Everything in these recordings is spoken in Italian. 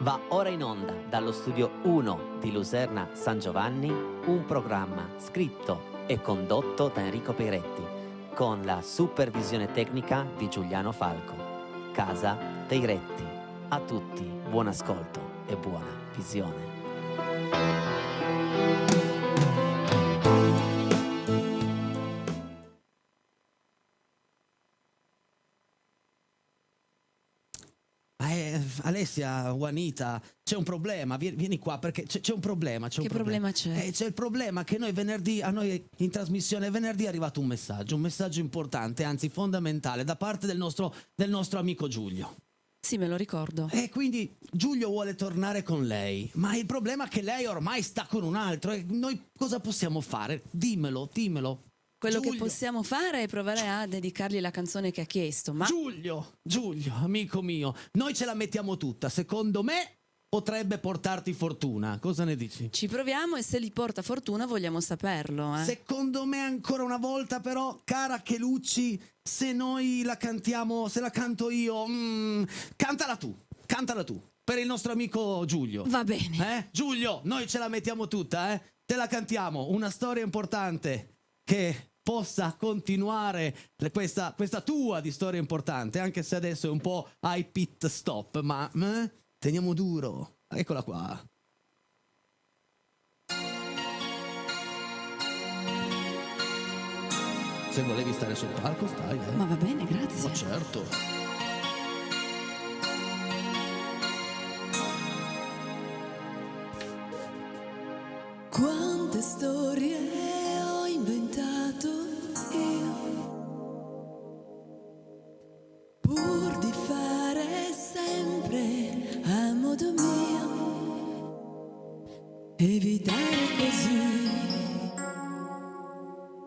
Va ora in onda dallo studio 1 di Luserna San Giovanni un programma scritto e condotto da Enrico Peretti con la supervisione tecnica di Giuliano Falco. Casa dei Retti. A tutti buon ascolto e buona visione. Alessia, Juanita, c'è un problema, vieni qua perché c'è un problema. Che problema c'è? C'è il problema che noi venerdì, a noi in trasmissione venerdì è arrivato un messaggio importante, anzi fondamentale, da parte del nostro amico Giulio. Sì, me lo ricordo. E quindi Giulio vuole tornare con lei, ma il problema è che lei ormai sta con un altro e noi cosa possiamo fare? Dimmelo. Quello Giulio. che possiamo fare è provare a dedicargli la canzone che ha chiesto, ma... Giulio, amico mio, noi ce la mettiamo tutta, secondo me potrebbe portarti fortuna, cosa ne dici? Ci proviamo e se gli porta fortuna vogliamo saperlo, Secondo me ancora una volta però, cara Chelucci, se noi la cantiamo, se la canto io, cantala tu, per il nostro amico Giulio. Va bene. Giulio, noi ce la mettiamo tutta, te la cantiamo, una storia importante che possa continuare questa tua di storia importante, anche se adesso è un po' ai pit stop, ma teniamo duro. Eccola qua. Se volevi stare sul palco, stai. Ma va bene, grazie. Ma certo. Quante storie ho inventato io, pur di fare sempre a modo mio, evitare così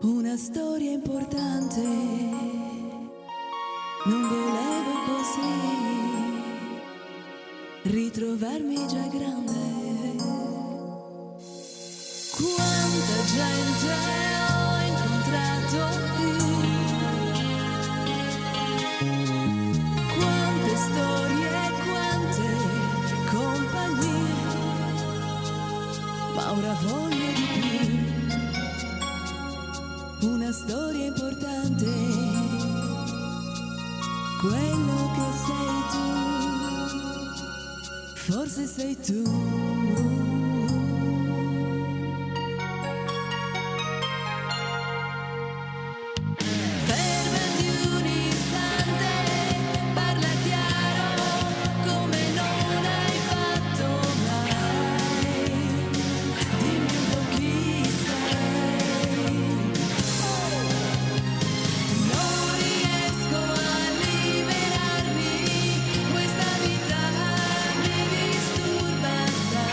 una storia importante. Non volevo così ritrovarmi già grande. Quanta gente ho incontrato io, quante storie, quante compagnie, ma ora voglio di più, una storia importante, quello che sei tu, forse sei tu. Questa vita mi disturba assai.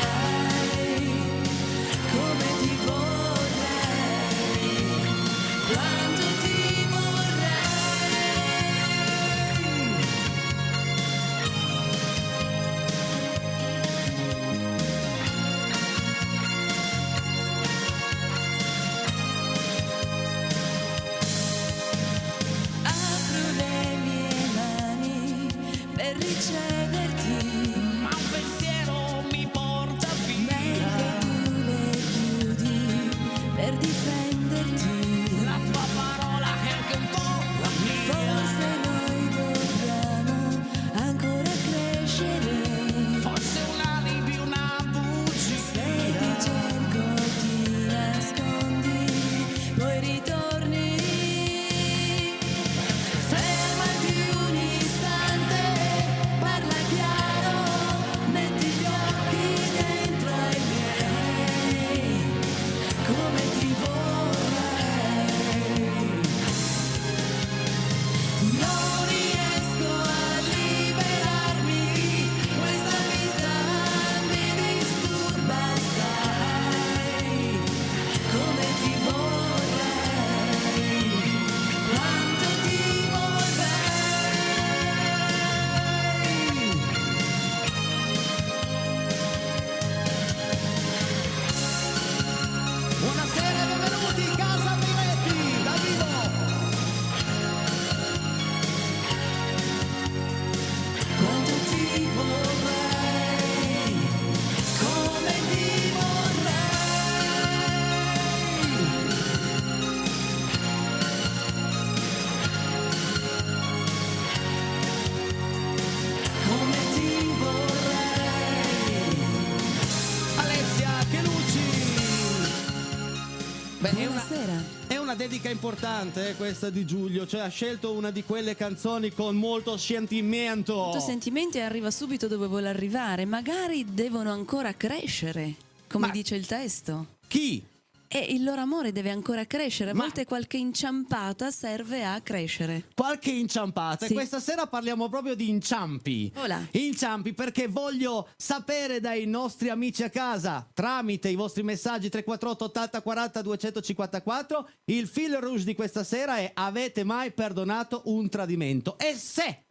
dedica importante, questa di Giulio, cioè ha scelto una di quelle canzoni con molto sentimento. Molto sentimento e arriva subito dove vuole arrivare. Magari devono ancora crescere, come Ma- dice il testo. Chi? E il loro amore deve ancora crescere. A Ma- volte qualche inciampata serve a crescere. Qualche inciampata. Sì. E questa sera parliamo proprio di inciampi. Voilà. Inciampi, perché voglio sapere dai nostri amici a casa, tramite i vostri messaggi 348 80 40 254, il fil rouge di questa sera è: avete mai perdonato un tradimento? E se?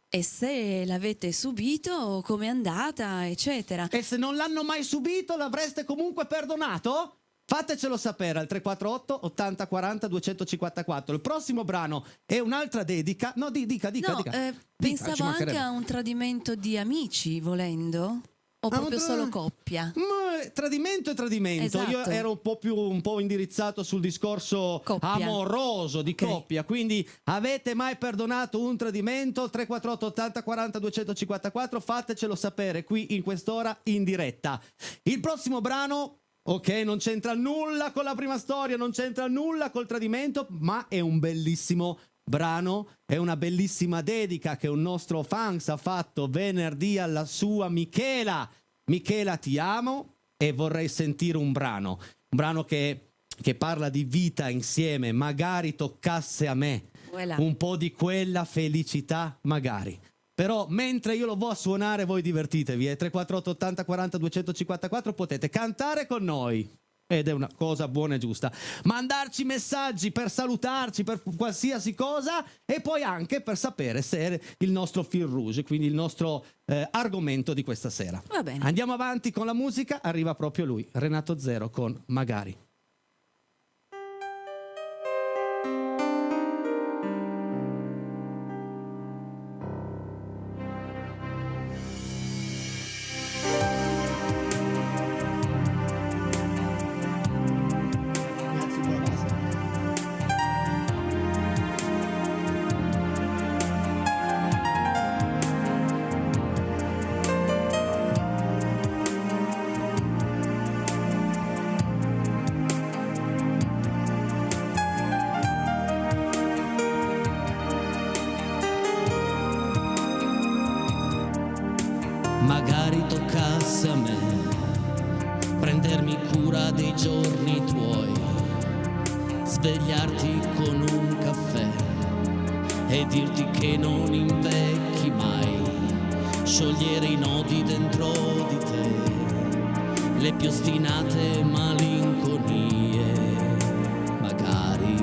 E se l'avete subito, com'è andata, eccetera. E se non l'hanno mai subito, l'avreste comunque perdonato? Fatecelo sapere al 348 80 40 254. Il prossimo brano è un'altra dedica. No, dica. No, Dica, ci pensavo anche mancherebbe. a un tradimento di amici, volendo. O Ah, proprio solo coppia. Ma tradimento è tradimento. Io Esatto. ero un po' indirizzato sul discorso Coppia. amoroso di Ok. coppia. Quindi avete mai perdonato un tradimento? 348 80 40 254. Fatecelo sapere qui in quest'ora in diretta. Il prossimo brano, ok, non c'entra nulla con la prima storia, non c'entra nulla col tradimento, ma è un bellissimo brano, è una bellissima dedica che un nostro fans ha fatto venerdì alla sua Michela. Michela, ti amo e vorrei sentire un brano che parla di vita insieme. Magari toccasse a me Voilà. un po' di quella felicità, magari. Però mentre io lo vo a suonare, voi divertitevi. 348 80 40 254, potete cantare con noi. Ed è una cosa buona e giusta. Mandarci messaggi per salutarci, per qualsiasi cosa, e poi anche per sapere se è il nostro fil rouge, quindi il nostro argomento di questa sera. Va bene. Andiamo avanti con la musica, arriva proprio lui, Renato Zero con Magari. Magari toccasse a me prendermi cura dei giorni tuoi, svegliarti con un caffè e dirti che non invecchi mai, sciogliere i nodi dentro di te, le più ostinate malinconie, magari.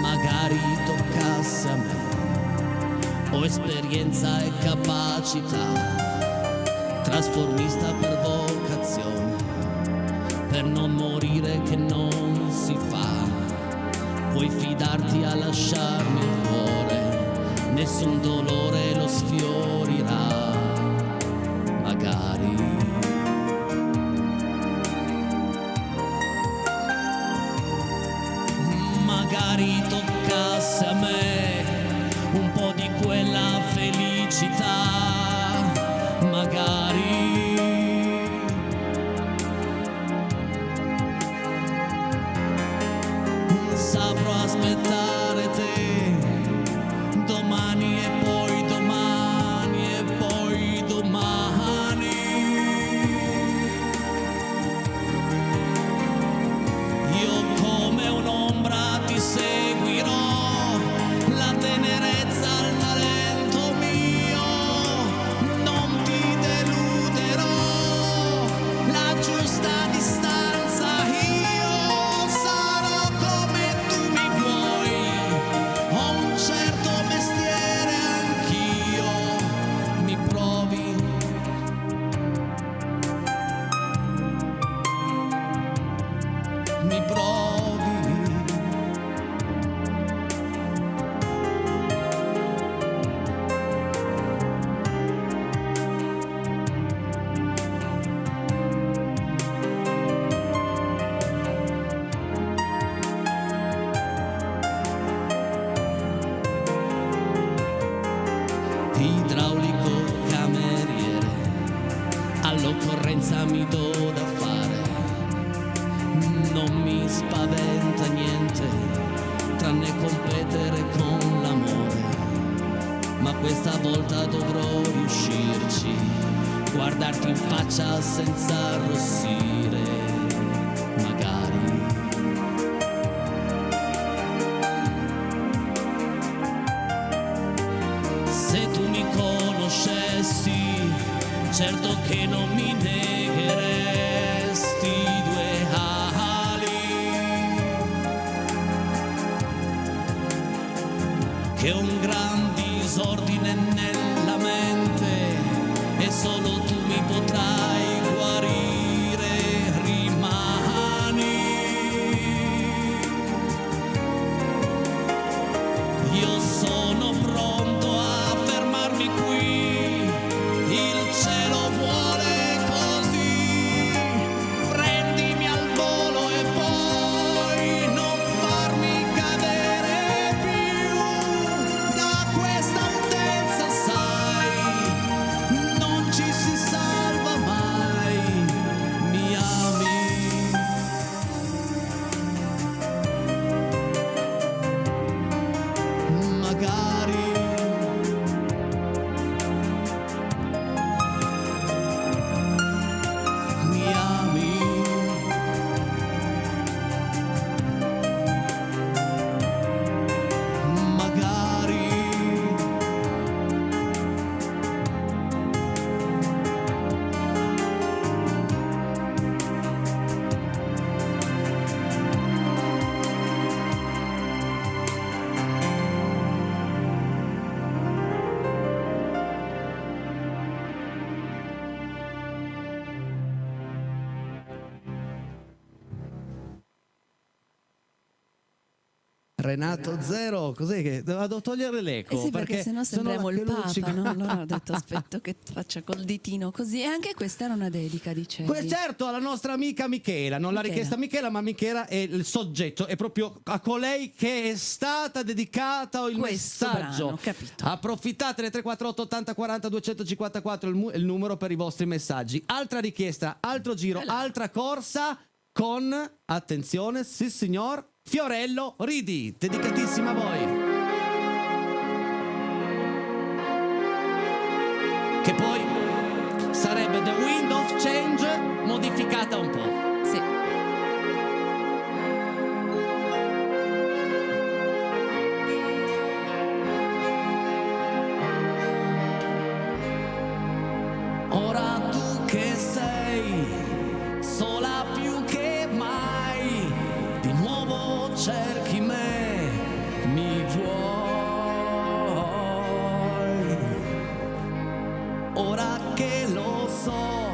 Magari toccasse a me, ho esperienza e capacità, trasformista per vocazione, per non morire che non si fa, puoi fidarti a lasciarmi il cuore, nessun dolore lo sfiorirà, magari. Magari toccasse a me un po' di quella felicità, magari. Saprò aspettare te domani e poi domani e poi domani. Io come un'ombra ti seguirò, volta dovrò riuscirci, guardarti in faccia senza arrossire, magari. Se tu mi conoscessi, certo che non mi negheresti due ali, che un gran disordine nella mente e solo tu mi potrai guarire, rimani. Io sono pronto a fermarmi qui, il cielo vuole così, prendimi al volo e poi non farmi cadere più da questa altezza, sai, non ci si salva mai, mi ami. Magari mi ami. Magari Renato Zero, cos'è che vado a togliere l'eco? Eh sì, perché sennò sembriamo il che lui Papa, no? Allora ho detto aspetto che faccia col ditino così. E anche questa era una dedica, dicevi. Certo, alla nostra amica Michela, non l'ha Michela. richiesta Michela, ma Michela è il soggetto, è proprio a colei che è stata dedicata il Questo messaggio. brano, capito. Approfittatene, 348 80 40 254 il numero per i vostri messaggi. Altra richiesta, altro giro, altra corsa con, attenzione, sì signor, Fiorello Ridi, dedicatissima a voi. Che poi sarebbe The Wind of Change modificata un po'. Sì. Ora tu che sei sola più che mai, di nuovo cerchi me, mi vuoi. Ora che lo so,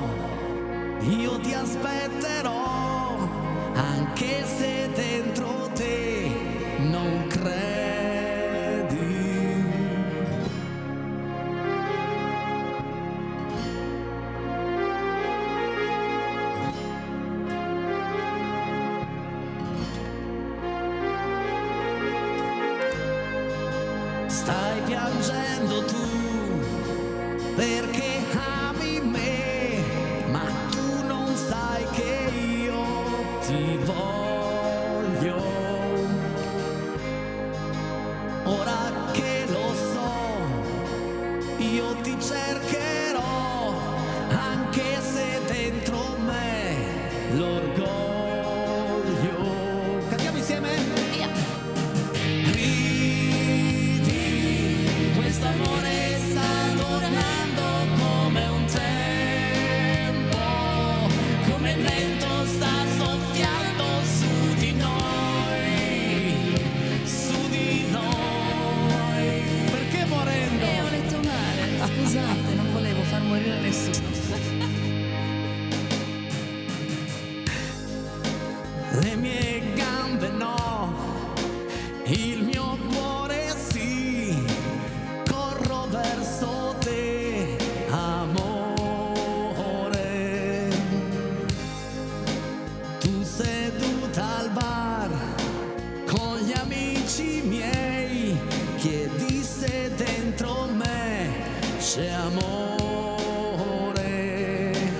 io ti aspetterò, anche se dentro te non credi. Stai piangendo tu perché ami me, ma tu non sai che io ti voglio. Ora che lo so, io ti cercherò, anche se dentro me l'orgoglio. Cantiamo insieme? Gridi, questo amore sta tornando come un tempo, come il vento sta soffiando su di noi, su di noi. Perché morendo? Ho letto male, scusate, non volevo far morire nessuno. Le mie gambe no, il mio cuore sì, corro verso te, amore. Tu seduta al bar con gli amici miei, chiedi se dentro me c'è amore.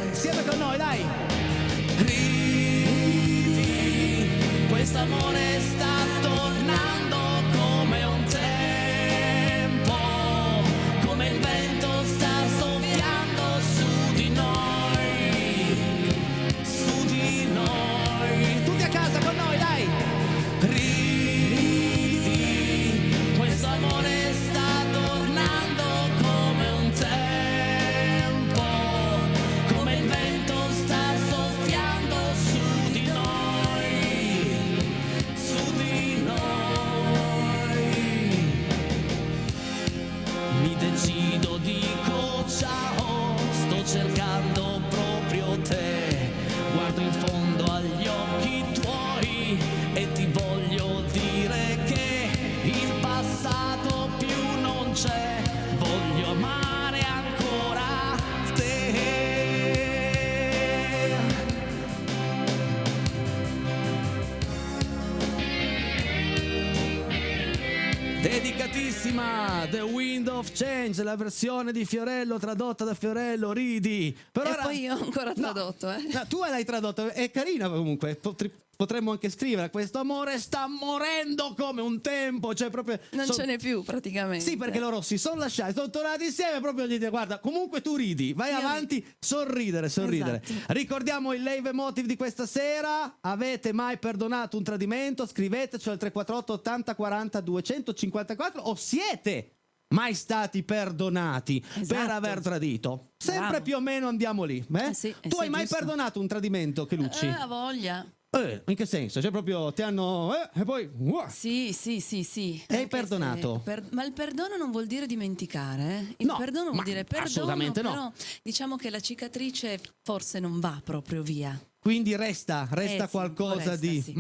Insieme con noi, dai! Ridi, questo amore sta tornando come un tempo, come il Dedicatissima The Wind of Change, la versione di Fiorello tradotta da Fiorello, ridi. Però E poi io ho ancora tradotto, No, tu l'hai tradotto, è carina comunque. Potremmo anche scrivere: questo amore sta morendo come un tempo, cioè proprio Non ce n'è più praticamente. Sì, perché loro si sono lasciati, sono tornati insieme, proprio gli dite: guarda, comunque tu ridi, vai avanti, sorridere. Esatto. Ricordiamo il leitmotiv di questa sera: avete mai perdonato un tradimento? Scriveteci al 348 80 40 254, o siete mai stati perdonati per Esatto. aver tradito? Sempre Bravo. più o meno andiamo lì. Sì, Tu hai mai giusto. perdonato un tradimento, Chelucci? Ha voglia. In che senso? Cioè proprio ti hanno e poi Sì. Hai Anche perdonato? se- ma il perdono non vuol dire dimenticare. Il No, perdono vuol ma dire perdono, assolutamente no. però diciamo che la cicatrice forse non va proprio via. Quindi resta Sì, qualcosa resta, di... sì.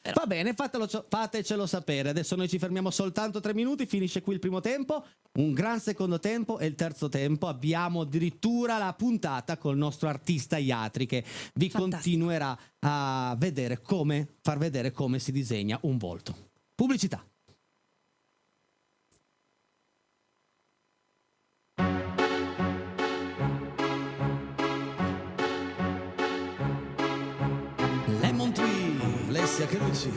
Però- Va bene, fatecelo sapere. Adesso noi ci fermiamo soltanto 3 minuti, finisce qui il primo tempo, un gran secondo tempo, e il terzo tempo abbiamo addirittura la puntata col nostro artista Iatri, che vi Fantastico. continuerà a far vedere come si disegna un volto. Pubblicità. Lemon Tree, Alessia Chelucci.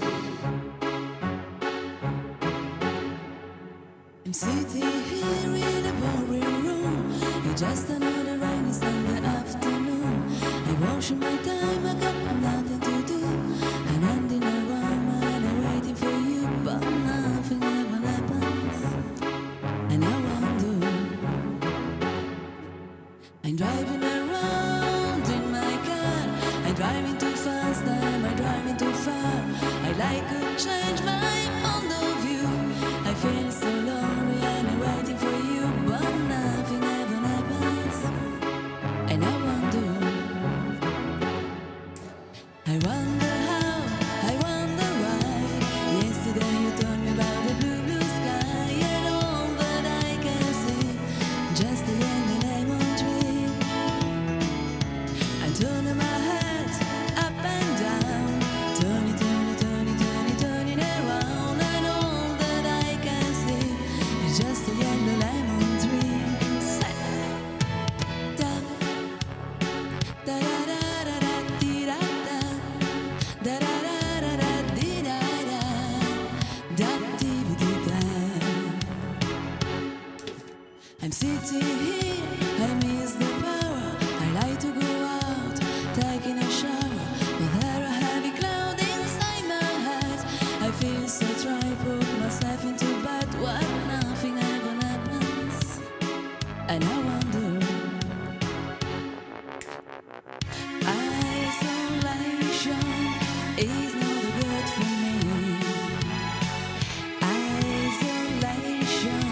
I'm sitting here in a boring room. It's just another rainy Sunday afternoon. I'm washing my time, I got nothing to do. I'm ending around and I'm waiting for you, but nothing ever happens. And I wonder, I'm driving around in my car. I'm driving too fast, am I driving too far? I'd like to change my point of view. I feel so lonely and I'm waiting for you, but nothing ever happens. And I wonder how, I wonder why. Yesterday you told me about the blue, blue sky and all that I can see, just a yellow lemon tree. I'm turning my head up and down, turning, turning, turning, turning, turning around, and all that I can see is just a yellow lemon tree. Say, da, da, da, da, da, da, dee, da, da, da, da, da, da, da, dee, da, da, da, dee, dee, da. I'm sitting here, I miss the power. I like to go out, taking a shower, but there a heavy cloud inside my head. I feel so dry, put myself into bed, what nothing ever happens. And I wonder, isolation is not good for me. Isolation,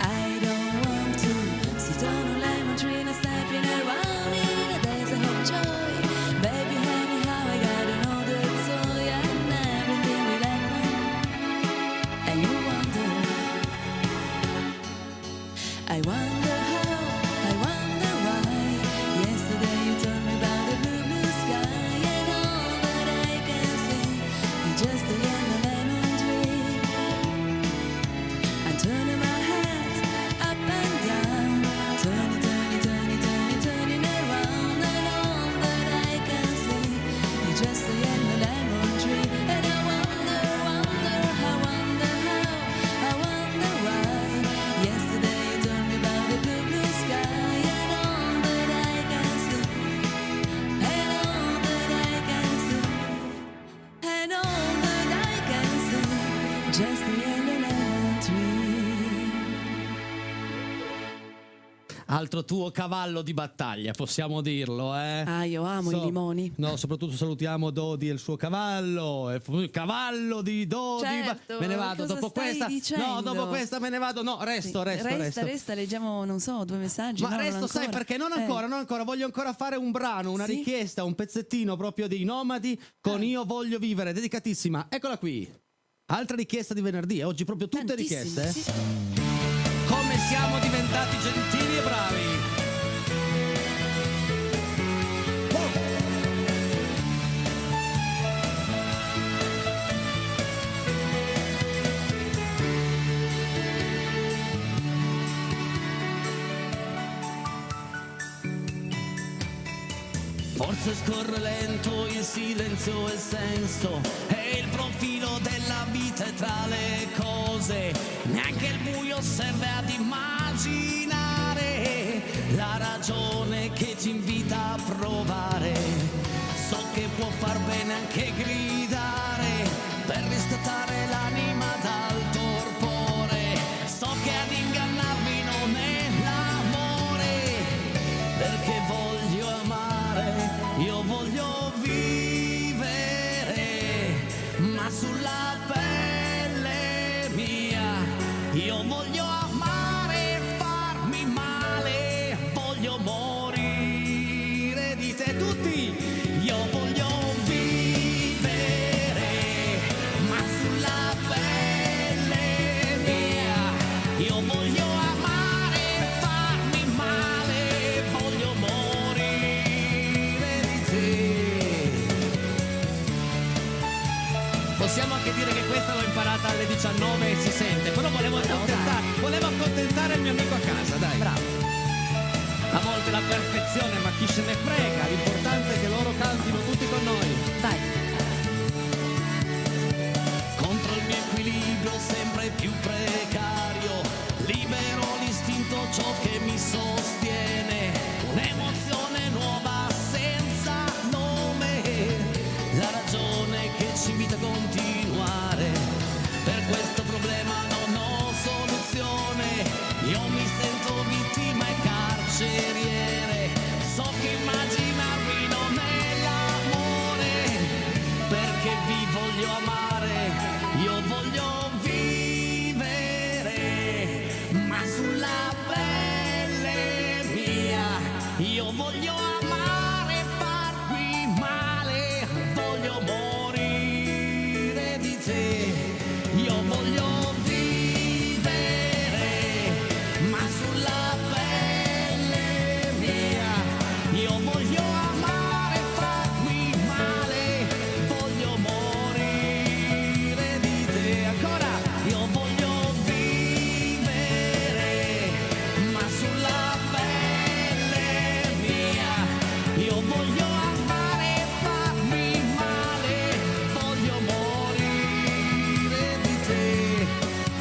I don't want to sit on a lemon tree and stepping around in a desert of joy. Baby, anyhow, I gotta know that toy and everything will happen. And you wonder, I wonder how, I wonder why. Yesterday you told me about the blue, blue sky and all that I can see is just a yellow lemon tree. I'm turning my head up and down, turning, turning, turning, turning, turning around, and all that I can see is just a yellow lemon tree. And I wonder, wonder, I wonder how, I wonder why. Yesterday you told me about the blue, blue sky and all that I can see, and all that I can see, and all that I can see, just a yellow lemon tree. Altro tuo cavallo di battaglia, possiamo dirlo, eh? Ah, io amo i limoni. No, soprattutto salutiamo Dodi e il suo cavallo. Cavallo di Dodi. Certo, me ne vado cosa dopo stai questa. dicendo? No, dopo questa me ne vado. No, resto. Resta, leggiamo, non so, 2 messaggi. Ma no, resto, non sai ancora. perché? Non ancora. Voglio ancora fare un brano, una Sì? richiesta, un pezzettino proprio dei Nomadi con Io voglio vivere, dedicatissima. Eccola qui. Altra richiesta di venerdì, oggi proprio tutte Tantissime, richieste. sì. Come siamo diventati gentili e bravi. Forse scorre lento il silenzio e il senso e il profilo della vita è tra le cose. Neanche il buio serve ad immaginare la ragione che ci invita a provare. So che può far bene anche gridare per riscattare l'anima dal torpore. So che ad ingannarmi non è l'amore, perché voglio amare, io voglio vivere, ma sulla pelle mia. Io voglio amare, farmi male, voglio morire di te tutti. Io voglio vivere, ma sulla pelle mia. Io voglio amare, farmi male, voglio morire di te. Possiamo anche dire che questa l'ho imparata alle 19 e si sente, però volevo accontentare il mio amico a casa, dai. Bravo. A volte la perfezione, ma chi se ne frega, l'importante è che loro cantino tutti con noi. Vai. Contro il mio equilibrio sempre più precario, libero l'istinto, ciò che mi sostiene, un'emozione nuova senza nome, la ragione che ci invita a continuare. Per questo problema non ho soluzione, io mi sento vittima e carceriere. So che immaginarmi non è l'amore, perché vi voglio amare, io voglio vivere, ma sulla pelle mia. Io voglio amare, farmi male, voglio morire di te. Io voglio vivere, ma sulla pelle mia. Io voglio amare, farmi male, voglio morire di te. Ancora, io voglio vivere, ma sulla pelle mia. Io voglio amare, farmi male, voglio morire di te.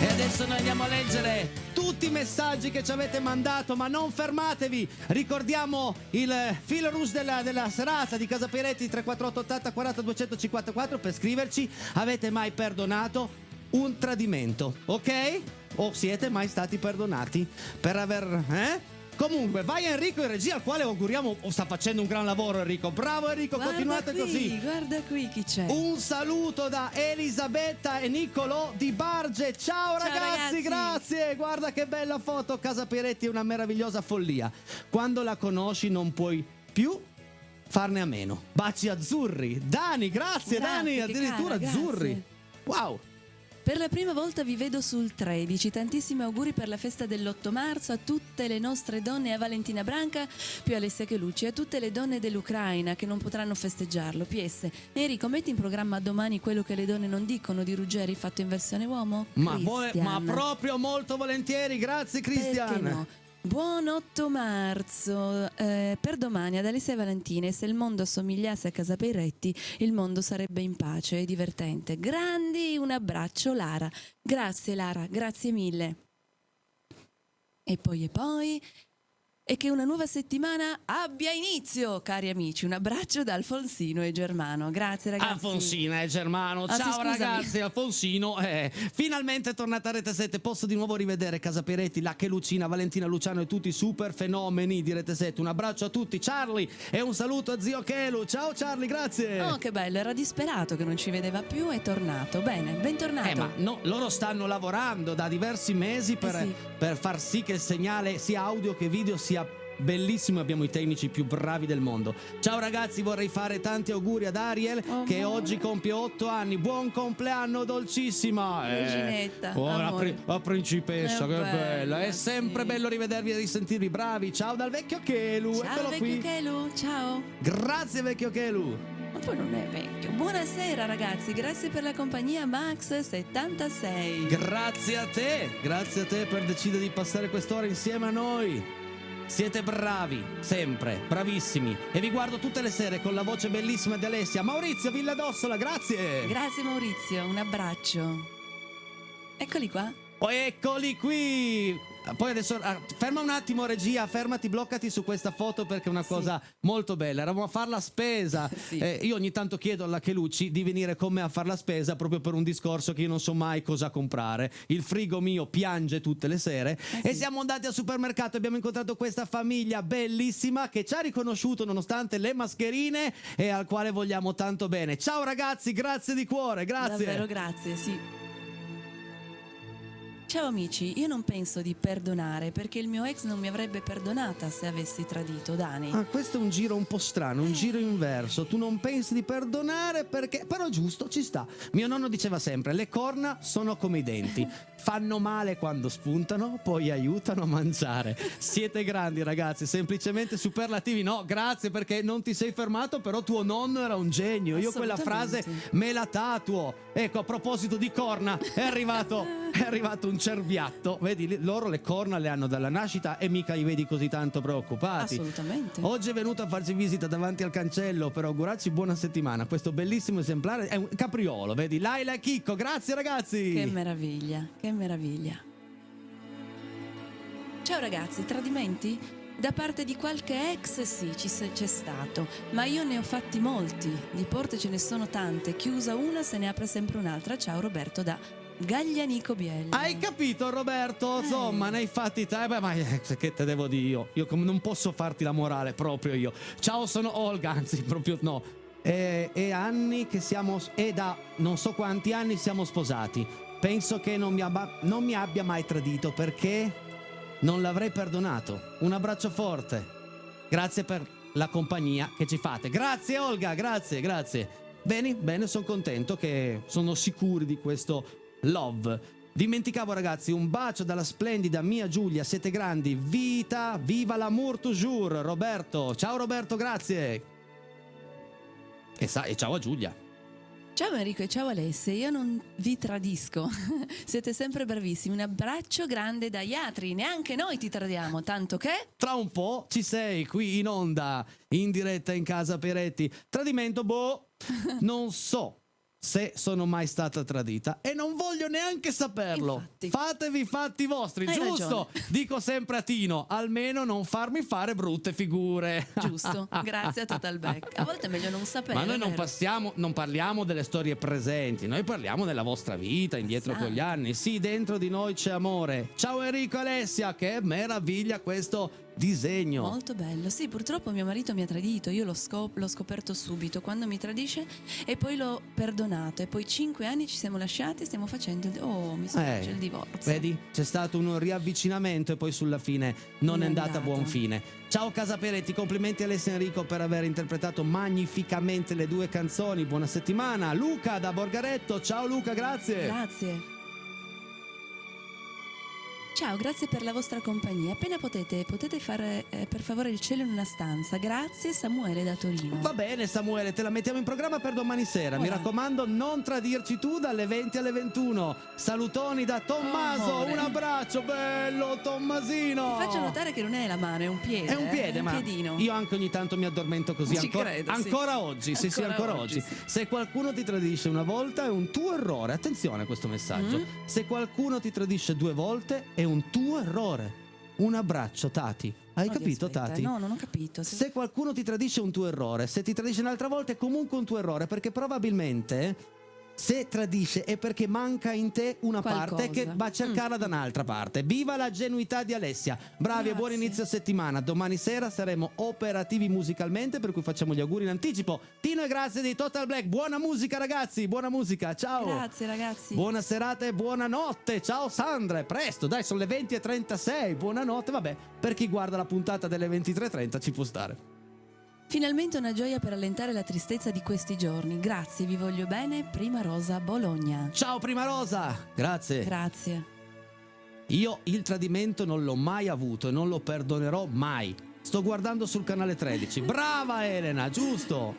E adesso noi andiamo a leggere tutti i messaggi che ci avete mandato, ma non fermatevi. Ricordiamo il filo rouge della serata di Casa Peretti, 348 80 40 254 per scriverci. Avete mai perdonato un tradimento, ok? O siete mai stati perdonati per aver... Comunque, vai Enrico in regia, al quale auguriamo... sta facendo un gran lavoro Enrico. Bravo Enrico, continuate così. Guarda qui chi c'è. Un saluto da Elisabetta e Niccolò di Barge. Ciao ragazzi, grazie. Guarda che bella foto. Casa Peretti è una meravigliosa follia. Quando la conosci non puoi più farne a meno. Baci azzurri. Dani, grazie Dani, che addirittura cara, azzurri. grazie. Wow. Per la prima volta vi vedo sul 13. Tantissimi auguri per la festa dell'8 marzo a tutte le nostre donne, a Valentina Branca, più Alessia che Luci, a tutte le donne dell'Ucraina che non potranno festeggiarlo. PS, Enrico, metti in programma domani quello che le donne non dicono di Ruggeri fatto in versione uomo? Ma Christian. proprio molto volentieri, grazie Cristian. Perché no? Buon 8 marzo, per domani ad Alessia e Valentina, e se il mondo assomigliasse a Casa Peretti, il mondo sarebbe in pace e divertente. Grandi, un abbraccio Lara. Grazie Lara, grazie mille. E poi, e che una nuova settimana abbia inizio, cari amici. Un abbraccio da Alfonsino e Germano. Grazie ragazzi. Alfonsina e Germano, Ah, sì, ciao scusami. ragazzi, Alfonsino finalmente è tornata a Rete 7, posso di nuovo rivedere Casa Peretti, la che Lucina, Valentina, Luciano e tutti i super fenomeni di Rete 7. Un abbraccio a tutti, Charlie, e un saluto a zio Chelu. Ciao Charlie, grazie. Oh, che bello, era disperato che non ci vedeva più, è tornato. Bene, bentornato. Ma no, loro stanno lavorando da diversi mesi sì. per far sì che il segnale sia audio che video sia bellissimo. Abbiamo i tecnici più bravi del mondo. Ciao ragazzi, vorrei fare tanti auguri ad Ariel che oggi compie 8 anni. Buon compleanno dolcissima. Reginetta, la amore. principessa, È che bella, bella. È sempre sì. bello rivedervi e risentirvi bravi. Ciao dal vecchio Chelu. Ciao Eccolo vecchio qui. Chelu, ciao. Grazie vecchio Chelu. Ma poi non è vecchio. Buonasera ragazzi, grazie per la compagnia Max76. Grazie a te per decidere di passare quest'ora insieme a noi. Siete bravi, sempre, bravissimi. E vi guardo tutte le sere con la voce bellissima di Alessia. Maurizio Villadossola, grazie. Grazie Maurizio, un abbraccio. Eccoli qua. Oh, eccoli qui. Poi adesso ferma un attimo regia, fermati, bloccati su questa foto perché è una cosa molto bella. Eravamo a far la spesa. Sì. Io ogni tanto chiedo alla Chelucci di venire con me a far la spesa proprio per un discorso che io non so mai cosa comprare. Il frigo mio piange tutte le sere. E siamo andati al supermercato e abbiamo incontrato questa famiglia bellissima che ci ha riconosciuto nonostante le mascherine e al quale vogliamo tanto bene. Ciao ragazzi, grazie di cuore, grazie. Davvero grazie, sì. Ciao amici, io non penso di perdonare perché il mio ex non mi avrebbe perdonata se avessi tradito Dani. Ah, questo è un giro un po' strano, un giro inverso. Tu non pensi di perdonare perché... Però giusto, ci sta. Mio nonno diceva sempre, le corna sono come i denti. Fanno male quando spuntano, poi aiutano a mangiare. Siete grandi ragazzi, semplicemente superlativi. No, grazie perché non ti sei fermato, però tuo nonno era un genio. Io quella frase me la tatuo. Ecco, a proposito di corna, è arrivato un cerbiatto. Vedi, loro le corna le hanno dalla nascita e mica li vedi così tanto preoccupati. Assolutamente. Oggi è venuto a farci visita davanti al cancello per augurarci buona settimana. Questo bellissimo esemplare è un capriolo, vedi? Laila e Chicco, grazie ragazzi. Che meraviglia, che meraviglia. Ciao ragazzi, tradimenti? Da parte di qualche ex sì, c'è stato, ma io ne ho fatti molti. Di porte ce ne sono tante, chiusa una se ne apre sempre un'altra. Ciao Roberto da Gaglianico Biella. Hai capito Roberto? Insomma, ne hai fatti te. Beh, ma che te devo dire io? Io non posso farti la morale proprio io. Ciao, sono Olga, anzi proprio no. E anni che siamo, e da non so quanti anni siamo sposati. Penso che non mi abbia mai tradito perché non l'avrei perdonato. Un abbraccio forte. Grazie per la compagnia che ci fate. Grazie Olga, grazie. Bene, sono contento che sono sicuri di questo love. Dimenticavo ragazzi, un bacio dalla splendida mia Giulia, siete grandi, viva l'amour toujours. Roberto, ciao Roberto, grazie. E ciao a Giulia. Ciao Enrico e ciao Alessia, io non vi tradisco, siete sempre bravissimi, un abbraccio grande da Iatri, neanche noi ti tradiamo, tanto che... Tra un po' ci sei qui in onda, in diretta in casa Peretti. Tradimento, non so se sono mai stata tradita e non voglio neanche saperlo. Infatti. Fatevi i fatti vostri, Hai giusto? ragione. Dico sempre a Tino, almeno non farmi fare brutte figure. Giusto, grazie a Total Back. A volte è meglio non sapere. Ma noi vero? non parliamo delle storie presenti, noi parliamo della vostra vita indietro Esatto. con gli anni. Sì, dentro di noi c'è amore. Ciao Enrico e Alessia, che meraviglia questo disegno. Molto bello. Sì, purtroppo mio marito mi ha tradito, io l'ho scoperto subito quando mi tradisce e poi l'ho perdonato e poi 5 anni ci siamo lasciati, stiamo facendo mi spiace il divorzio. Vedi? C'è stato un riavvicinamento e poi sulla fine non è andata a buon fine. Ciao Casa Peretti, complimenti a Alessia e Enrico per aver interpretato magnificamente le due canzoni. Buona settimana. Luca da Borgaretto, ciao Luca, grazie. Grazie. Ciao, grazie per la vostra compagnia. Appena potete fare per favore il cielo in una stanza. Grazie Samuele da Torino. Va bene Samuele, te la mettiamo in programma per domani sera. Mi raccomando, non tradirci tu dalle 20 alle 21. Salutoni da Tommaso, Amore. un abbraccio bello Tommasino. Ti faccio notare che non è la mano, è un piede. È un piede, è un ma piedino. io anche ogni tanto mi addormento così. Ci credo, sì. Ancora oggi, sì, ancora oggi. sì. Se qualcuno ti tradisce una volta è un tuo errore. Attenzione a questo messaggio. Se qualcuno ti tradisce 2 volte è un tuo errore. Un abbraccio, Tati. Hai Oddio, capito, aspetta. Tati? No, non ho capito. Se qualcuno ti tradisce è un tuo errore, se ti tradisce un'altra volta è comunque un tuo errore, perché probabilmente se tradisce è perché manca in te una parte che va a cercarla da un'altra parte. Viva la genuità di Alessia. Bravi e buon inizio settimana. Domani sera saremo operativi musicalmente, per cui facciamo gli auguri in anticipo. Tino e grazie di Total Black. Buona musica ragazzi, buona musica. Ciao. Grazie ragazzi. Buona serata e buonanotte. Ciao Sandra, è presto, dai, sono le 20:36. Buonanotte, vabbè, per chi guarda la puntata delle 23:30 ci può stare. Finalmente una gioia per allentare la tristezza di questi giorni. Grazie, vi voglio bene. Prima Rosa, Bologna. Ciao Prima Rosa, grazie. Grazie. Io il tradimento non l'ho mai avuto e non lo perdonerò mai. Sto guardando sul canale 13. Brava Elena, giusto,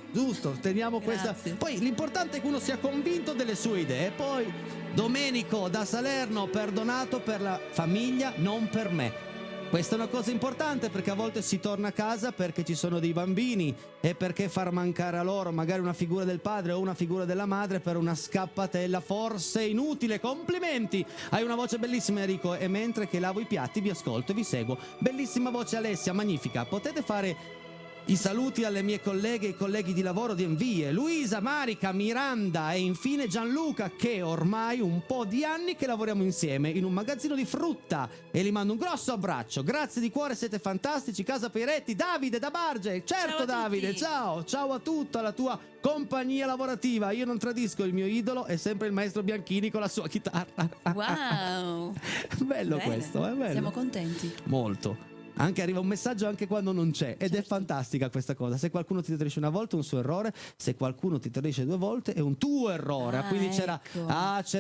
teniamo questa. Grazie. Poi l'importante è che uno sia convinto delle sue idee. Poi Domenico da Salerno, perdonato per la famiglia, non per me. Questa è una cosa importante perché a volte si torna a casa perché ci sono dei bambini e perché far mancare a loro magari una figura del padre o una figura della madre per una scappatella forse inutile. Complimenti, hai una voce bellissima Enrico, e mentre che lavo i piatti vi ascolto e vi seguo. Bellissima voce Alessia, magnifica. Potete fare i saluti alle mie colleghe e colleghi di lavoro di Envie, Luisa, Marica, Miranda e infine Gianluca, che ormai un po' di anni che lavoriamo insieme in un magazzino di frutta, e li mando un grosso abbraccio. Grazie di cuore, siete fantastici. Casa Peiretti, Davide da Barge. Certo, Ciao a Davide, tutti. ciao a tutta la tua compagnia lavorativa. Io non tradisco il mio idolo, è sempre il maestro Bianchini con la sua chitarra. Wow. Bello Bene. questo, è bello. Siamo contenti. Molto. Anche arriva un messaggio anche quando non c'è, ed è fantastica questa cosa. Se qualcuno ti tradisce una volta è un suo errore, se qualcuno ti tradisce 2 volte è un tuo errore. Ah, Quindi c'era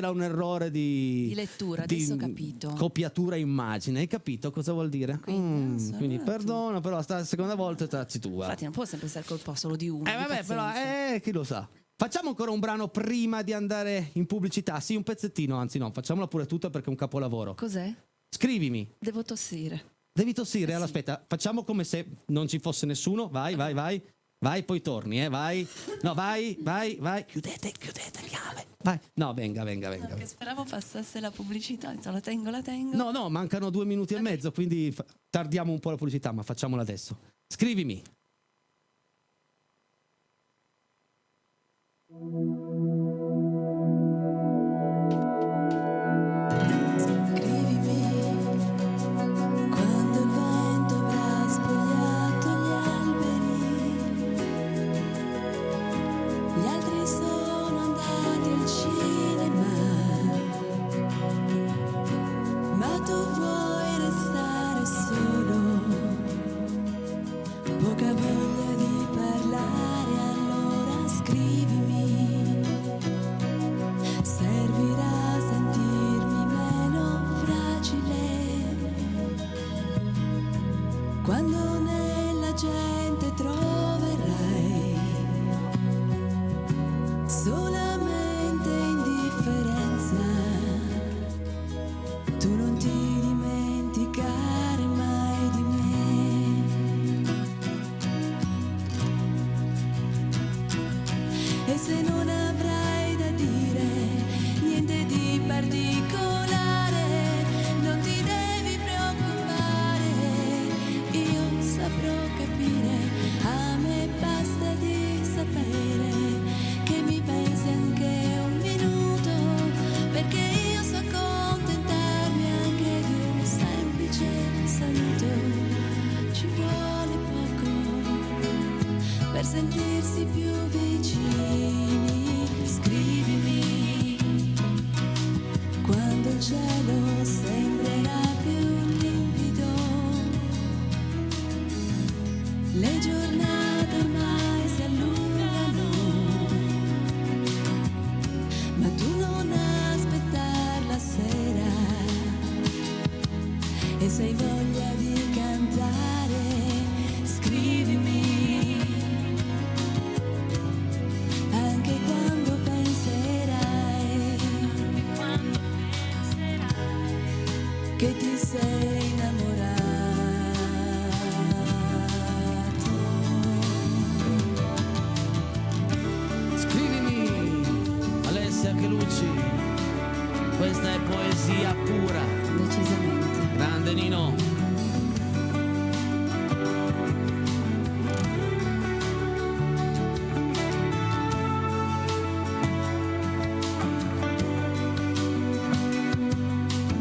un errore di lettura, adesso ho capito. copiatura immagine. Hai capito cosa vuol dire? Quindi, Quindi perdona, però sta seconda volta tazzi tu. Infatti non può sempre essere colpa solo di uno. di Vabbè, però pazienza. chi lo sa. Facciamo ancora un brano prima di andare in pubblicità. Sì, un pezzettino, anzi no, facciamola pure tutta perché è un capolavoro. Cos'è? Scrivimi. Devo tossire. Devi tossire, Sì. allora aspetta, facciamo come se non ci fosse nessuno. Vai, poi torni, vai. No, vai. Chiudete chiave. Vai. No, venga. Perché speravo passasse la pubblicità. La tengo. No, mancano 2 minuti e mezzo, quindi tardiamo un po' la pubblicità, ma facciamola adesso. Scrivimi. Quando il vento avrà spogliato gli alberi, gli altri sono andati al cinema, ma tu vuoi restare solo, poca voglia di parlare, allora scrivimi, servirà a sentirmi meno fragile. Quando nella gente troverai solamente indifferenza, tu non ti dimenticare mai di me. E se non avrai da dire niente di particolare, non ti devi preoccupare, io saprò capire, a me basta di sapere che mi pensi anche un minuto, perché io so accontentarmi anche di un semplice saluto, ci vuole poco per sentirsi più vicini. Scrivimi quando il cielo sembrerà più limpido, le giornate ormai si allungano, ma tu non aspettar la sera, e se hai voglia di cantare, scrivimi, anche quando penserai che ti sei innamorato. Scrivimi, Alessia Chelucci. Questa è poesia pura. Decisamente. Grande Nino.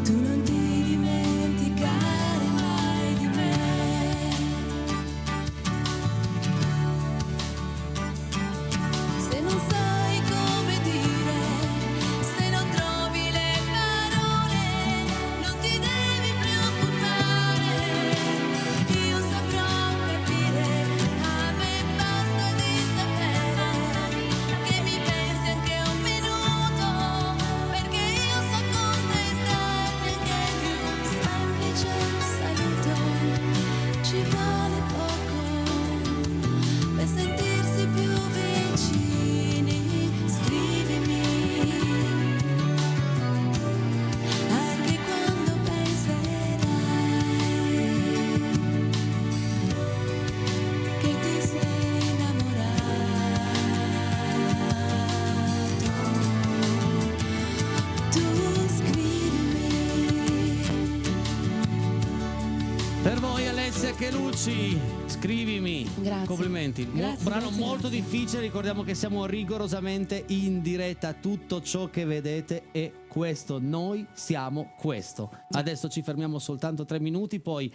Tu non ti dimenticare mai di me. Se non sai come dire, se non trovi le parole, non ti devi Che Lucci, scrivimi. Grazie. Complimenti. Grazie, Brano grazie, molto grazie. difficile, ricordiamo che siamo rigorosamente in diretta, tutto ciò che vedete è questo, noi siamo questo. Adesso ci fermiamo soltanto 3 minuti, poi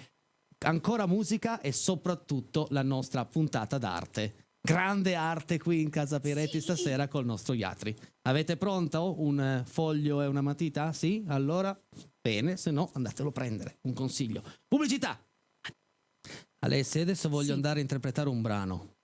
ancora musica e soprattutto la nostra puntata d'arte. Grande arte qui in Casa Peretti stasera col nostro Iatri. Avete pronto un foglio e una matita? Sì? Allora, bene, se no andatelo a prendere, un consiglio. Pubblicità! Alessia, adesso voglio andare a interpretare un brano.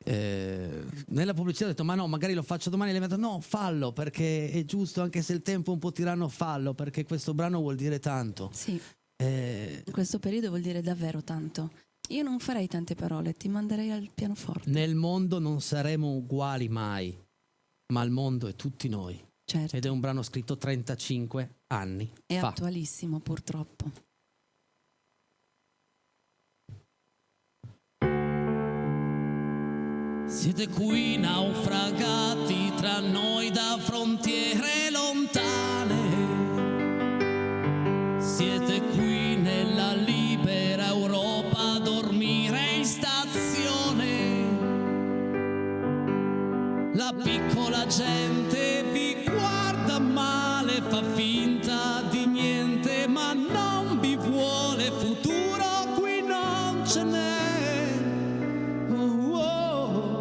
Nella pubblicità ho detto ma no, magari lo faccio domani. Le ho detto no, fallo perché è giusto, anche se il tempo è un po' tiranno, fallo perché questo brano vuol dire tanto. Sì, in questo periodo vuol dire davvero tanto. Io non farei tante parole, ti manderei al pianoforte. Nel mondo non saremo uguali mai, ma il mondo è tutti noi. Certo, Ed è un brano scritto 35 anni è fa. attualissimo purtroppo. Siete qui naufragati tra noi da frontiere lontane. Siete qui nella libera Europa a dormire in stazione. La piccola gente vi guarda male, fa finta di niente, ma non vi vuole futuro, qui non ce n'è. Oh, oh.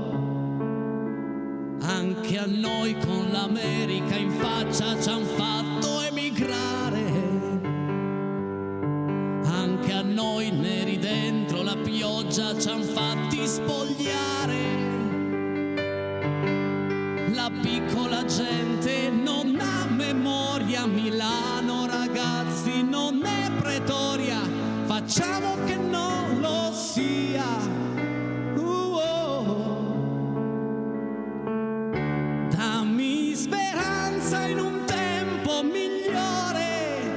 Anche a noi con l'America in faccia ci han fatto emigrare. Anche a noi neri dentro la pioggia ci han fatti spogliare. La piccola gente non ha memoria, Milano ragazzi non è Pretoria, facciamo che non lo sia. Dammi speranza in un tempo migliore,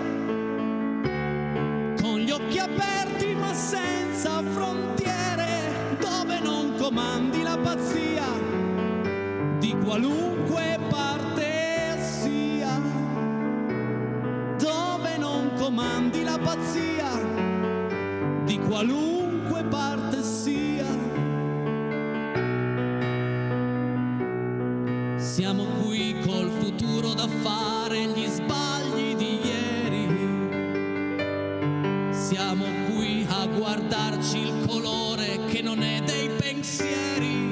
con gli occhi aperti ma senza frontiere, dove non comandi la pazzia di qualunque parte sia, dove non comandi la pazzia di qualunque parte sia. Siamo qui col futuro da fare, gli sbagli di ieri. Siamo qui a guardarci il colore che non è dei pensieri.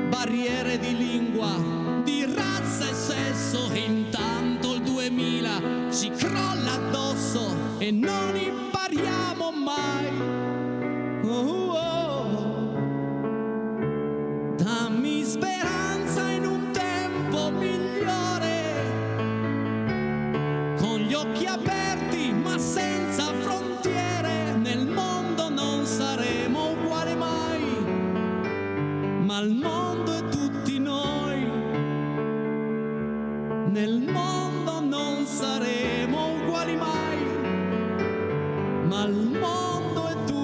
Barriere di lingua, di razza e sesso, e intanto il 2000 ci crolla addosso e non impariamo mai. Dammi speranza in un tempo migliore, con gli occhi aperti ma senza frontiere, nel mondo non saremo uguali mai, ma il mondo è tutti noi. Nel mondo non saremo uguali mai, ma il mondo è tutti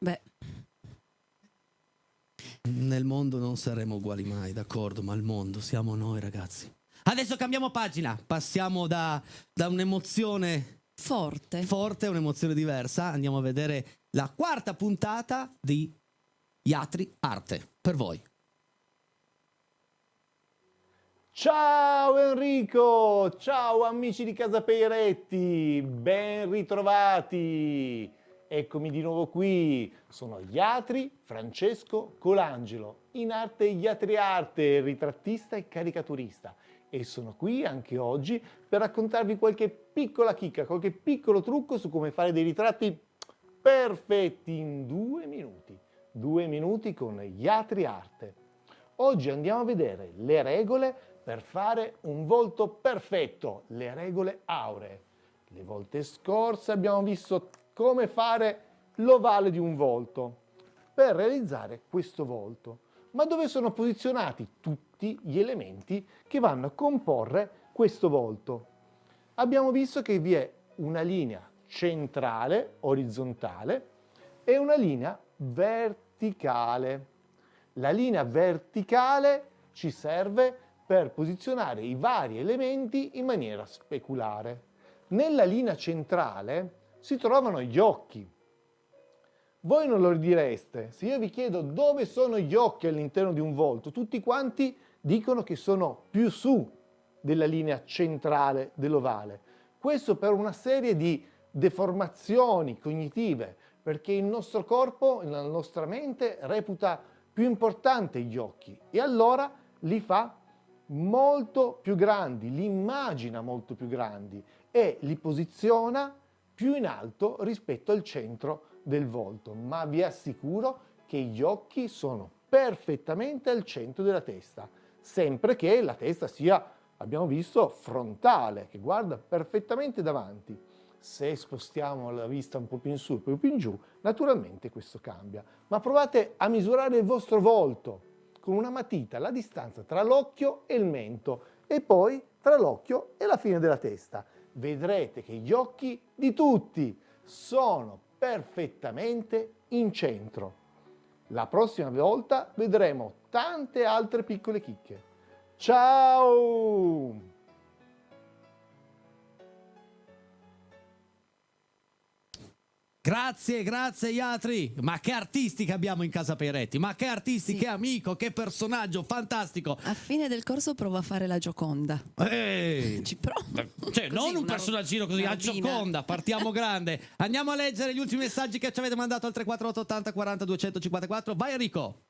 Beh, Nel mondo non saremo uguali mai, d'accordo, ma il mondo siamo noi ragazzi. Adesso cambiamo pagina, passiamo da un'emozione forte. forte a un'emozione diversa. Andiamo a vedere la quarta puntata di Iatri Arte, per voi. Ciao Enrico, ciao amici di Casa Peretti, ben ritrovati. Eccomi di nuovo qui, sono Iatri Francesco Colangelo, in arte Iatri Arte, ritrattista e caricaturista, e sono qui anche oggi per raccontarvi qualche piccola chicca, qualche piccolo trucco su come fare dei ritratti perfetti in 2 minuti. 2 minuti con Iatri Arte. Oggi andiamo a vedere le regole per fare un volto perfetto, le regole auree. Le volte scorse abbiamo visto come fare l'ovale di un volto per realizzare questo volto. Ma dove sono posizionati tutti gli elementi che vanno a comporre questo volto? abbiamo visto che vi è una linea centrale, orizzontale, e una linea verticale. La linea verticale ci serve per posizionare i vari elementi in maniera speculare. Nella linea centrale si trovano gli occhi. Voi non lo direste, se io vi chiedo dove sono gli occhi all'interno di un volto, tutti quanti dicono che sono più su della linea centrale dell'ovale. Questo per una serie di deformazioni cognitive, perché il nostro corpo, la nostra mente reputa più importante gli occhi e allora li fa molto più grandi, li immagina molto più grandi e li posiziona più in alto rispetto al centro del volto. Ma vi assicuro che gli occhi sono perfettamente al centro della testa, sempre che la testa sia, abbiamo visto, frontale, che guarda perfettamente davanti. Se spostiamo la vista un po' più in su e poi più in giù, naturalmente questo cambia. Ma provate a misurare il vostro volto con una matita, la distanza tra l'occhio e il mento e poi tra l'occhio e la fine della testa. Vedrete che gli occhi di tutti sono perfettamente in centro. La prossima volta vedremo tante altre piccole chicche. Ciao! Grazie Iatri, ma che artisti che abbiamo in casa Peretti, ma che artisti, Sì. che amico, che personaggio fantastico. A fine del corso provo a fare la Gioconda. Ehi! Ci provo. Cioè, Così, non un una- personaggino così, una a robina. Gioconda, partiamo grande. Andiamo a leggere gli ultimi messaggi che ci avete mandato al 348 80 40 254. Vai Enrico!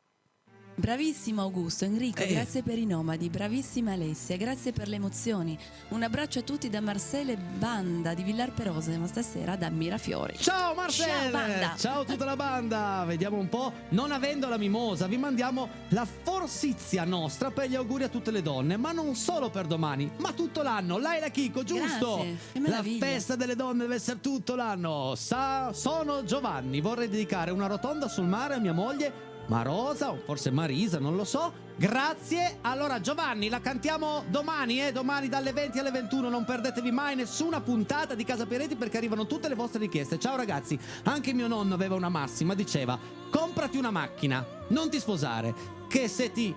Bravissimo Augusto, Enrico, grazie per i nomadi, bravissima Alessia, grazie per le emozioni. Un abbraccio a tutti da Marcele Banda di Villar Perose, ma stasera da Mirafiori. Ciao Marcel! Ciao, banda! Ciao tutta la banda! Vediamo un po'. Non avendo la mimosa, vi mandiamo la forsizia nostra per gli auguri a tutte le donne, ma non solo per domani, ma tutto l'anno. Laila Chico, giusto? Grazie, che La meraviglia. festa delle donne deve essere tutto l'anno. Sono Giovanni, vorrei dedicare una rotonda sul mare a mia moglie Marosa, o forse Marisa, non lo so. Grazie. Allora Giovanni, la cantiamo domani, domani dalle 20 alle 21. Non perdetevi mai nessuna puntata di Casa Peretti perché arrivano tutte le vostre richieste. Ciao ragazzi, anche mio nonno aveva una massima, diceva: comprati una macchina, non ti sposare, che se ti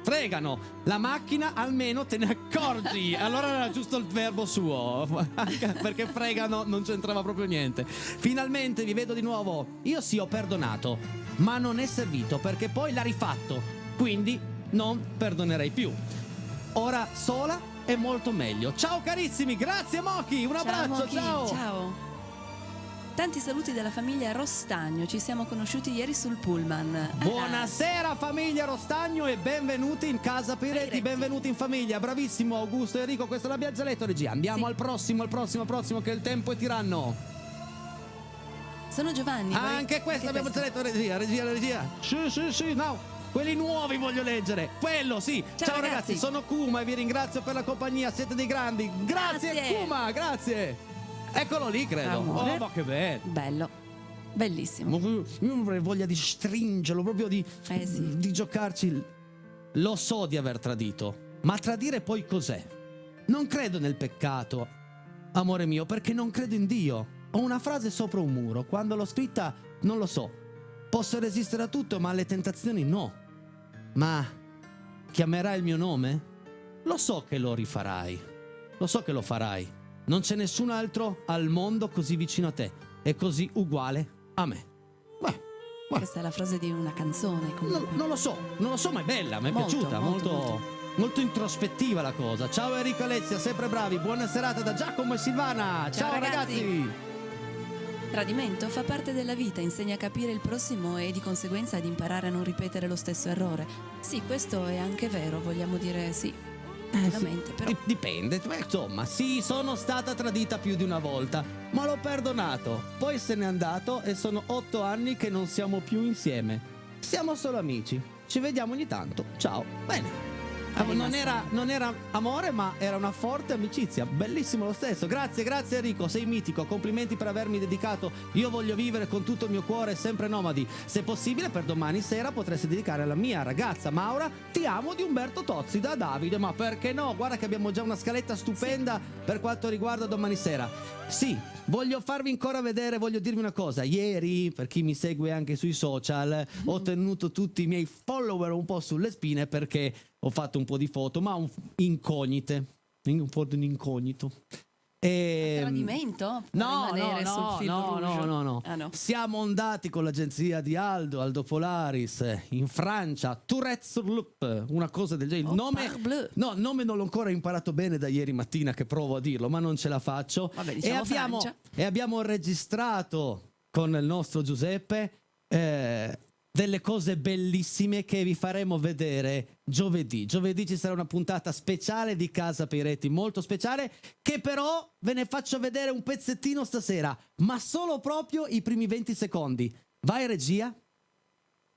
fregano la macchina almeno te ne accorgi. Allora era giusto il verbo suo, perché fregano non c'entrava proprio niente. Finalmente vi vedo di nuovo. Io sì, ho perdonato, ma non è servito perché poi l'ha rifatto, quindi non perdonerei più. Ora sola è molto meglio. Ciao carissimi, grazie Mochi, un abbraccio, Mochi, ciao. ciao. Tanti saluti dalla famiglia Rostagno, ci siamo conosciuti ieri sul pullman. Buonasera famiglia Rostagno e benvenuti in Casa Peretti, Peretti. benvenuti in famiglia. Bravissimo Augusto e Enrico, questo l'abbiamo già letto regia. Andiamo Sì. al prossimo che il tempo è tiranno. Sono Giovanni. Anche questo abbiamo già letto regia. Sì, no. Quelli nuovi voglio leggere. Quello sì. Ciao ragazzi, ragazzi. sono Kuma e vi ringrazio per la compagnia, siete dei grandi. Grazie Grazie. Kuma, grazie. Eccolo lì, credo. Amore. Oh, ma che bello. Bello, bellissimo. Io avrei voglia di stringerlo, proprio di Sì. giocarci. Lo so di aver tradito, ma tradire poi cos'è? Non credo nel peccato, amore mio, perché non credo in Dio. Ho una frase sopra un muro, quando l'ho scritta non lo so. Posso resistere a tutto, ma alle tentazioni no. Ma chiamerai il mio nome? Lo so che lo rifarai. Lo so che lo farai. Non c'è nessun altro al mondo così vicino a te e così uguale a me. Beh, Questa è la frase di una canzone. Comunque. non lo so, ma è bella, mi è Molto, piaciuta, molto. molto introspettiva la cosa. Ciao Enrico e Alessia, sempre bravi, buona serata da Giacomo e Silvana. Ciao, Ciao, ragazzi. Tradimento fa parte della vita, insegna a capire il prossimo e di conseguenza ad imparare a non ripetere lo stesso errore. Sì, questo è anche vero, vogliamo dire sì. Effettivamente, però. Dipende, beh, insomma, sì, sono stata tradita più di una volta, ma l'ho perdonato. Poi se n'è andato e sono 8 anni che non siamo più insieme. Siamo solo amici, ci vediamo ogni tanto. Ciao, bene. Non era amore, ma era una forte amicizia. Bellissimo lo stesso. Grazie Enrico, sei mitico. Complimenti per avermi dedicato. Io voglio vivere con tutto il mio cuore sempre nomadi. Se possibile, per domani sera potresti dedicare alla mia ragazza Maura Ti amo di Umberto Tozzi da Davide. Ma perché no? Guarda che abbiamo già una scaletta stupenda per quanto riguarda domani sera. Sì, voglio farvi ancora vedere, voglio dirvi una cosa. Ieri, per chi mi segue anche sui social, ho tenuto tutti i miei follower un po' sulle spine perché ho fatto un po' di foto, ma incognite. Un po' di un incognito. Tradimento? No, sul fil rouge? no. Ah, no. Siamo andati con l'agenzia di Aldo Polaris in Francia, Tourette-sur-Loup, una cosa del genere. Il Parbleu. nome non l'ho ancora imparato bene da ieri mattina che provo a dirlo, ma non ce la faccio. Vabbè, diciamo Francia. E abbiamo registrato con il nostro Giuseppe delle cose bellissime che vi faremo vedere giovedì. Giovedì ci sarà una puntata speciale di Casa Peretti, molto speciale, che però ve ne faccio vedere un pezzettino stasera, ma solo proprio i primi 20 secondi. Vai regia.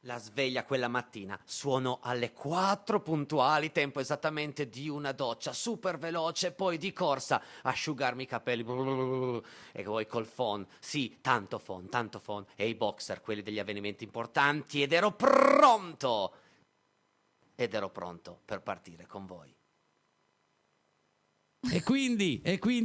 La sveglia quella mattina suonò alle 4 puntuali, tempo esattamente di una doccia super veloce, poi di corsa asciugarmi i capelli e poi col phon, sì, tanto phon e i boxer, quelli degli avvenimenti importanti, ed ero pronto per partire con voi. E quindi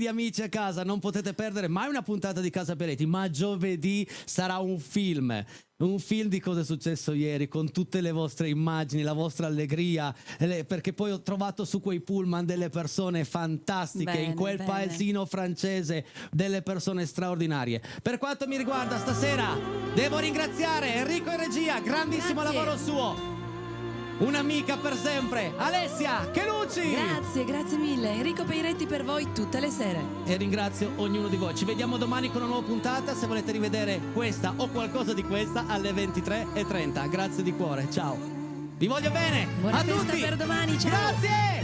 amici a casa, non potete perdere mai una puntata di Casa Peretti, ma giovedì sarà un film di cosa è successo ieri, con tutte le vostre immagini, la vostra allegria, perché poi ho trovato su quei pullman delle persone fantastiche, bene, in quel bene. paesino francese delle persone straordinarie. Per quanto mi riguarda stasera devo ringraziare Enrico in regia, grandissimo Grazie. lavoro suo. Un'amica per sempre, Alessia Chelucci. Grazie mille. Enrico Peiretti per voi tutte le sere. E ringrazio ognuno di voi. Ci vediamo domani con una nuova puntata. Se volete rivedere questa o qualcosa di questa alle 23:30. Grazie di cuore, ciao. Vi voglio bene. Buona a festa tutti. per domani, ciao. Grazie.